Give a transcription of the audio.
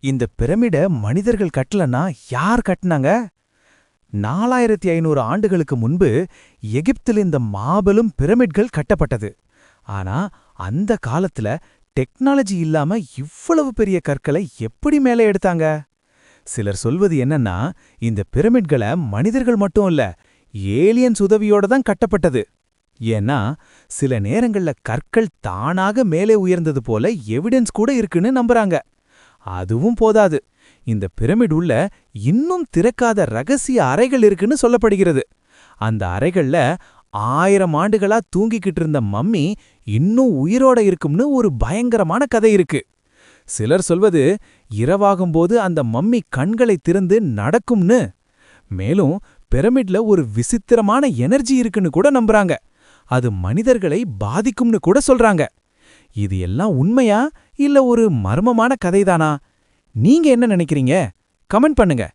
இந்த பிரமிட மனிதர்கள் கட்டலனா யார் கட்டுனாங்க? 4500 ஆண்டுகளுக்கு முன்பு எகிப்தில் இந்த மாபெரும் பிரமிட்கள் கட்டப்பட்டது. ஆனா அந்த காலத்துல டெக்னாலஜி இல்லாம இவ்வளவு பெரிய கற்களை எப்படி மேலே எடுத்தாங்க? சிலர் சொல்வது என்னன்னா, இந்த பிரமிட்களை மனிதர்கள் மட்டும் இல்ல, ஏலியன்ஸ் உதவியோட தான் கட்டப்பட்டது. ஏன்னா சில நேரங்கள்ல கற்கள் தானாக மேலே உயர்ந்தது போல எவிடன்ஸ் கூட இருக்குன்னு நம்புறாங்க. அதுவும் போதாது, இந்த பிரமிட் உள்ள இன்னும் திறக்காத ரகசிய அறைகள் இருக்குன்னு சொல்லப்படுகிறது. அந்த அறைகள்ல 1000 ஆண்டுகளா தூங்கிக்கிட்டு இருந்த மம்மி இன்னும் உயிரோட இருக்கும்னு ஒரு பயங்கரமான கதை இருக்கு. சிலர் சொல்வது இரவாகும்போது அந்த மம்மி கண்களை திறந்து நடக்கும்னு. மேலும் பிரமிட்ல ஒரு விசித்திரமான எனர்ஜி இருக்குன்னு கூட நம்புறாங்க. அது மனிதர்களை பாதிக்கும்னு கூட சொல்றாங்க. இது எல்லாம் உண்மையா இல்ல ஒரு மர்மமான கதைதானா? நீங்க என்ன நினைக்கிறீங்க? கமெண்ட் பண்ணுங்க.